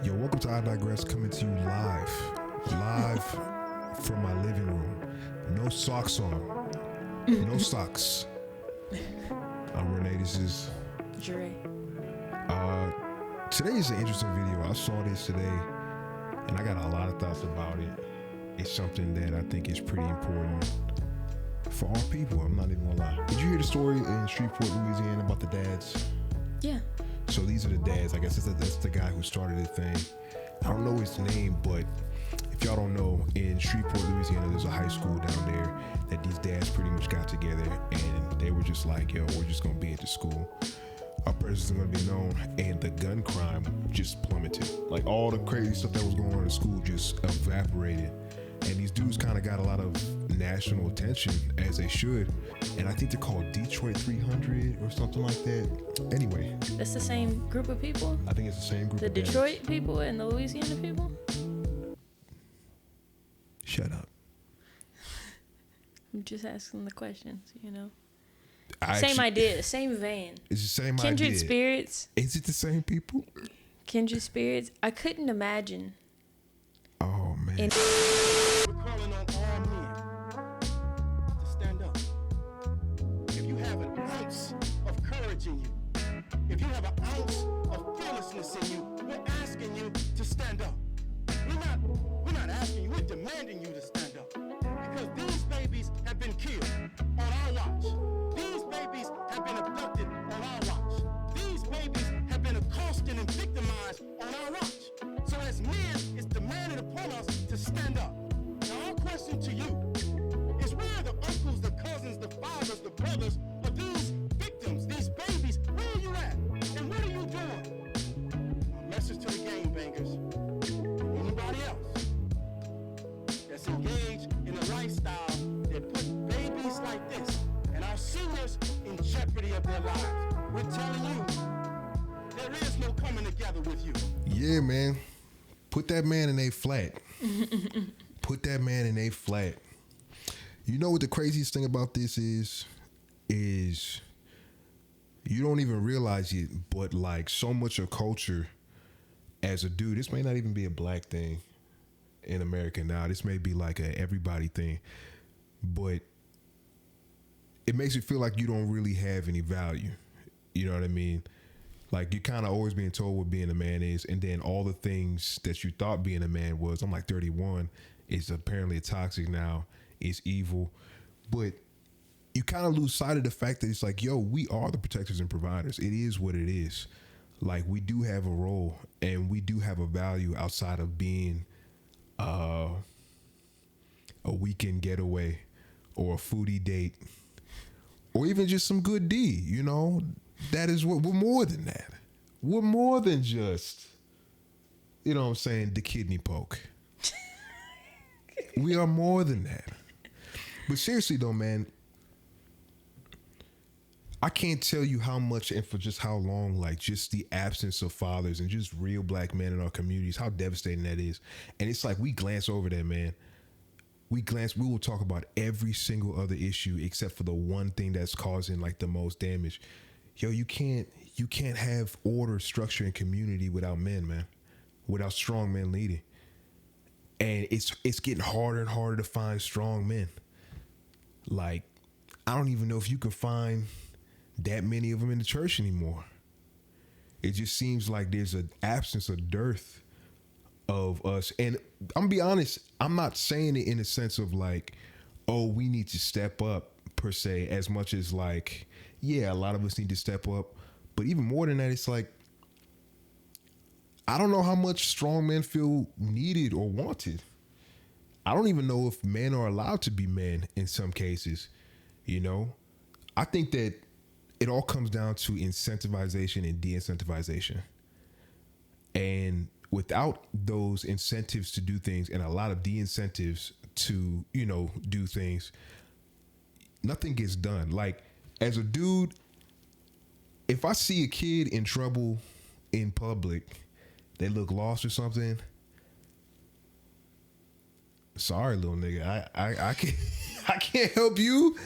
Yo, welcome to I Digress, coming to you live from my living room. No socks on, no socks. I'm Renee. This is Jure. Today is an interesting video. I saw this today, and I got a lot of thoughts about it. It's something that I think is pretty important for all people. I'm not even gonna lie. Did you hear the story in Shreveport, Louisiana, about the dads? Yeah. So these are the dads. I guess that's the guy who started the thing. I don't know his name, but if y'all don't know, in Shreveport, Louisiana, there's a high school down there that these dads pretty much got together, and they were just like, yo, we're just gonna be at the school. Our presence is gonna be known, and the gun crime just plummeted. Like all the crazy stuff that was going on in school just evaporated. And these dudes kind of got a lot of national attention, as they should. And I think they're called Detroit 300 or something like that. Anyway. That's the same group of people? I think it's the same group The of dads. Detroit people and the Louisiana people? Shut up. I'm just asking the questions, you know? Same Same idea, same vein. It's the same Kindred idea. spirits. Is it the same people? Kindred spirits. I couldn't imagine. Oh, man. In- We're calling on all men to stand up. If you have an ounce of courage in you, if you have an ounce of fearlessness in you, we're asking you to stand up. We're not asking you, we're demanding you to stand up. Because these babies have been killed on our watch. These babies have been abducted on our watch. These babies have been accosted and victimized on our watch. So as men, it's demanded upon us to stand up. Now our question to you is, where are the uncles, the cousins, the fathers, the brothers of these victims, these babies? Where are you at? And what are you doing? A message to the game bangers. Anybody else that's engaged in a lifestyle that put babies like this and our seniors in jeopardy of their lives. We're telling you, there is no coming together with you. Yeah, man. Put that man in a flat. Put that man in a flat. You know what the craziest thing about this is you don't even realize it, but like so much of culture as a dude, this may not even be a black thing in America now. This may be like a everybody thing, but it makes you feel like you don't really have any value. You know what I mean? Like you're kind of always being told what being a man is, and then all the things that you thought being a man was. I'm like 31 is apparently toxic now. It's evil, but you kind of lose sight of the fact that it's like, yo, we are the protectors and providers. It is what it is. Like we do have a role, and we do have a value outside of being a weekend getaway or a foodie date or even just some good D, you know. That is what we're more than that. We're more than just, you know what I'm saying, the kidney poke. We are more than that. But seriously though, man, I can't tell you how much and for just how long, like just the absence of fathers and just real black men in our communities, how devastating that is. And it's like we glance over that, man. We will talk about every single other issue except for the one thing that's causing like the most damage. Yo, you can't have order, structure, and community without men, man. Without strong men leading. And it's getting harder and harder to find strong men. Like, I don't even know if you can find that many of them in the church anymore. It just seems like there's an absence, a dearth of us. And I'm gonna be honest, I'm not saying it in a sense of like, oh, we need to step up per se, as much as like, yeah, a lot of us need to step up. But even more than that, it's like, I don't know how much strong men feel needed or wanted. I don't even know if men are allowed to be men in some cases, you know? I think that it all comes down to incentivization and de-incentivization. And without those incentives to do things and a lot of de-incentives to, you know, do things, nothing gets done. Like, as a dude, if I see a kid in trouble in public, they look lost or something, sorry, little nigga, I can't I can't help you,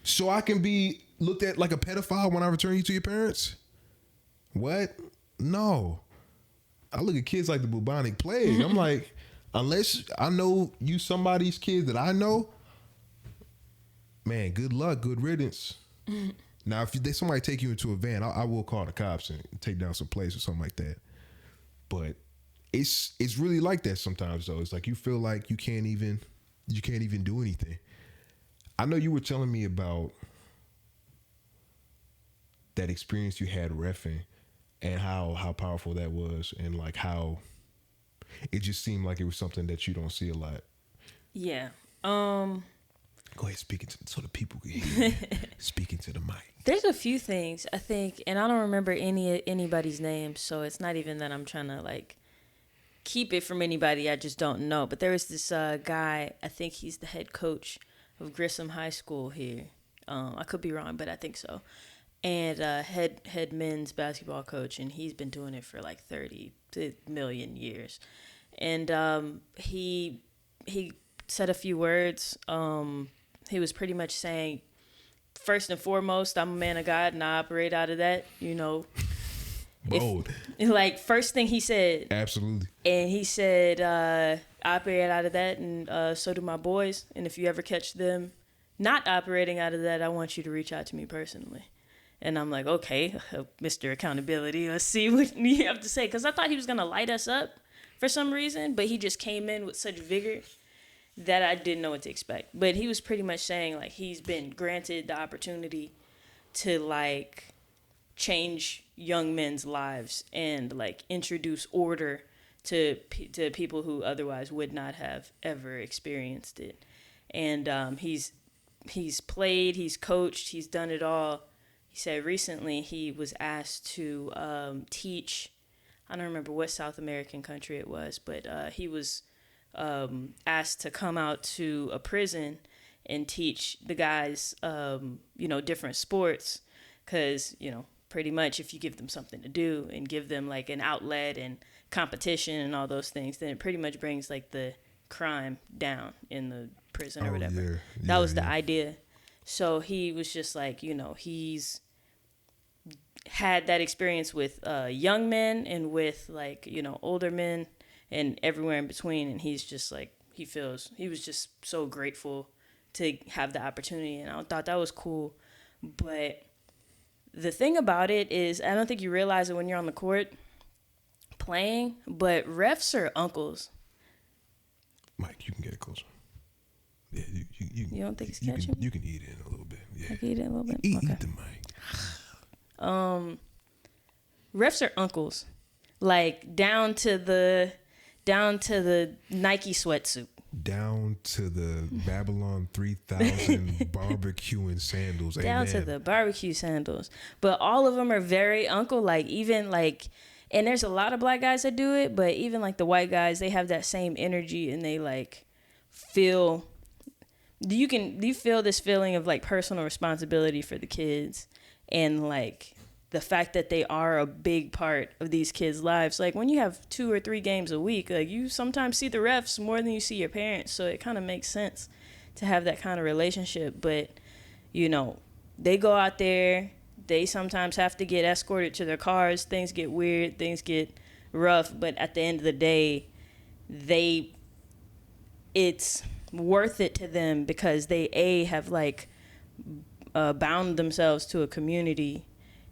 so I can be looked at like a pedophile when I return you to your parents? What? No. I look at kids like the bubonic plague. I'm like, unless I know you somebody's kid that I know, man, good luck, good riddance. Now, if somebody take you into a van, I will call the cops and take down some plates or something like that. But it's really like that sometimes, though. It's like you feel like you can't even do anything. I know you were telling me about that experience you had reffing and how powerful that was, and like how it just seemed like it was something that you don't see a lot. Yeah. Go ahead, so the people can hear you. Speaking to the mic. There's a few things I think, and I don't remember anybody's name, so it's not even that I'm trying to like keep it from anybody. I just don't know. But there was this guy. I think he's the head coach of Grissom High School here. I could be wrong, but I think so. And head men's basketball coach, and he's been doing it for like 30 million years. And he said a few words. He was pretty much saying, first and foremost, I'm a man of God, and I operate out of that. You know, Bold. Like first thing he said. Absolutely. And he said, I operate out of that, and so do my boys. And if you ever catch them not operating out of that, I want you to reach out to me personally. And I'm like, okay, Mr. Accountability, let's see what you have to say. Because I thought he was going to light us up for some reason, but he just came in with such vigor that I didn't know what to expect. But he was pretty much saying, like, he's been granted the opportunity to, like, change young men's lives and, like, introduce order to people who otherwise would not have ever experienced it. And he's played, he's coached, he's done it all. He said recently he was asked to teach, I don't remember what South American country it was, but he was asked to come out to a prison and teach the guys, different sports. Because, pretty much if you give them something to do and give them like an outlet and competition and all those things, then it pretty much brings like the crime down in the prison or whatever. Yeah. That was the idea. So he was just like, he's had that experience with young men and with like, older men and everywhere in between. And he's just like, he was just so grateful to have the opportunity. And I thought that was cool. But the thing about it is, I don't think you realize it when you're on the court playing, but refs are uncles. Mike, you can get it closer. Yeah, you don't think it's catching? You can eat it in a little bit. Yeah. I can eat it a little bit? Eat Okay. the mic. Refs are uncles. Like down to the Nike sweatsuit. Down to the Babylon 3000 barbecue and sandals. Down Amen. to the barbecue sandals. But all of them are very uncle. Like even like, and there's a lot of black guys that do it, but even like the white guys, they have that same energy and they like feel. You feel this feeling of like personal responsibility for the kids and like the fact that they are a big part of these kids' lives. Like when you have 2 or 3 games a week, like you sometimes see the refs more than you see your parents. So it kind of makes sense to have that kind of relationship. But, they go out there, they sometimes have to get escorted to their cars. Things get weird, things get rough. But at the end of the day, it's worth it to them because they have like bound themselves to a community,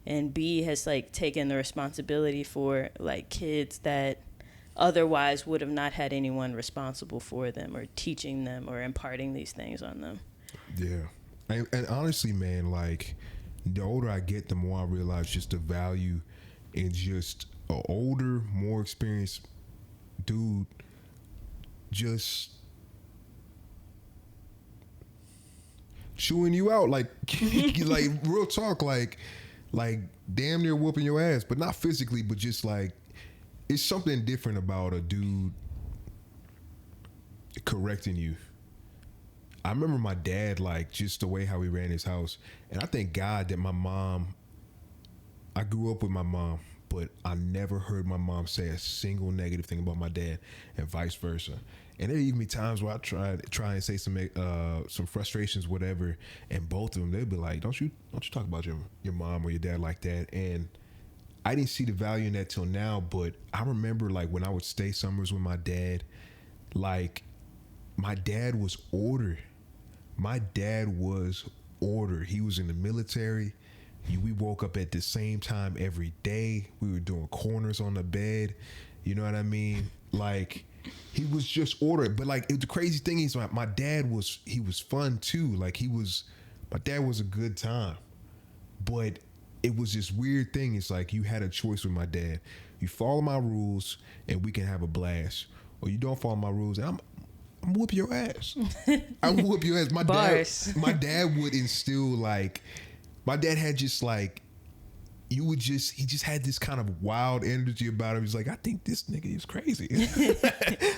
and B has like taken the responsibility for like kids that otherwise would have not had anyone responsible for them or teaching them or imparting these things on them. Yeah. And honestly, man, like the older I get, the more I realize just the value in just an older, more experienced dude just chewing you out, like real talk, like damn near whooping your ass, but not physically, but just like it's something different about a dude correcting you. I remember my dad, like just the way how he ran his house, and I thank God that I grew up with my mom, but I never heard my mom say a single negative thing about my dad, and vice versa. And there even be times where I try and say some frustrations, whatever, and both of them, they'd be like, "Don't you talk about your mom or your dad like that?" And I didn't see the value in that till now, but I remember like when I would stay summers with my dad, like my dad was ordered. My dad was ordered. He was in the military. We woke up at the same time every day. We were doing corners on the bed. You know what I mean? Like he was just ordered. But like the crazy thing is my dad was fun too. Like my dad was a good time. But it was this weird thing. It's like you had a choice with my dad. You follow my rules and we can have a blast. Or you don't follow my rules and I'm whoop your ass. I'm whoop your ass. My dad would instill like, my dad had just like, he just had this kind of wild energy about him. He's like, I think this nigga is crazy.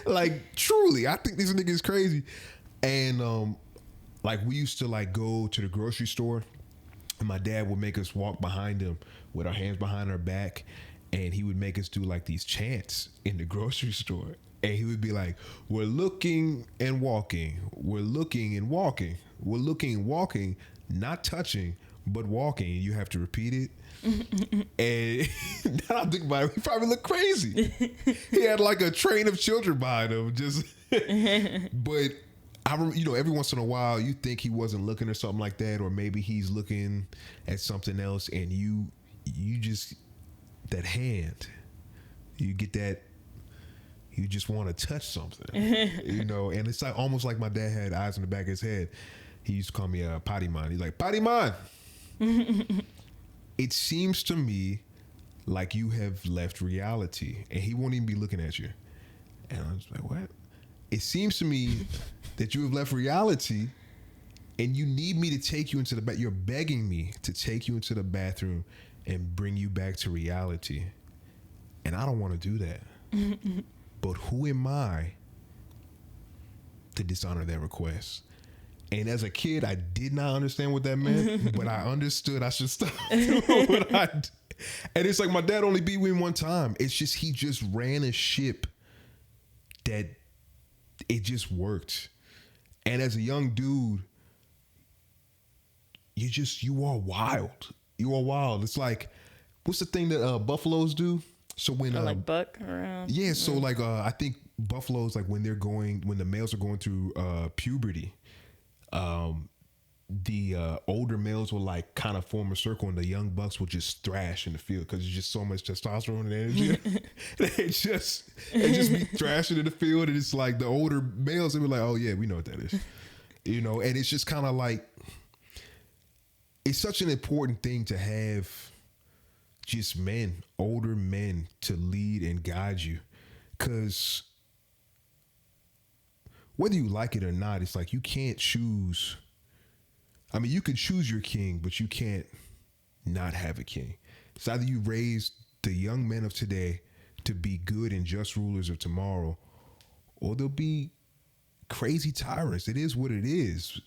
Like truly, I think this nigga is crazy. And like we used to like go to the grocery store and my dad would make us walk behind him with our hands behind our back. And he would make us do like these chants in the grocery store. And he would be like, we're looking and walking. We're looking and walking. We're looking and walking, not touching, but walking. And you have to repeat it. And now I think about it, he probably looked crazy. He had like a train of children behind him. Just, but every once in a while, you think he wasn't looking or something like that, or maybe he's looking at something else, and you just, that hand, you get that. You just want to touch something, and it's like almost like my dad had eyes in the back of his head. He used to call me a potty man. He's like, potty man. It seems to me like you have left reality, and he won't even be looking at you. And I was like, what? It seems to me that you have left reality, and you need me to take you into the bathroom. You're begging me to take you into the bathroom and bring you back to reality. And I don't want to do that. But who am I to dishonor that request? And as a kid, I did not understand what that meant, but I understood I should stop doing what I did. And it's like my dad only beat me one time. It's just he just ran a ship that it just worked. And as a young dude, you are wild. You are wild. It's like, what's the thing that buffaloes do? So when like buck around. Yeah, so like I think buffaloes, like when the males are going through puberty, the older males will like kind of form a circle, and the young bucks will just thrash in the field because there's just so much testosterone and energy. they just be thrashing in the field, and it's like the older males, they be like, oh yeah, we know what that is, and it's just kind of like, it's such an important thing to have just older men to lead and guide you. Because whether you like it or not, it's like you can't choose. I mean, you can choose your king, but you can't not have a king. It's either you raise the young men of today to be good and just rulers of tomorrow, or they'll be crazy tyrants. It is what it is.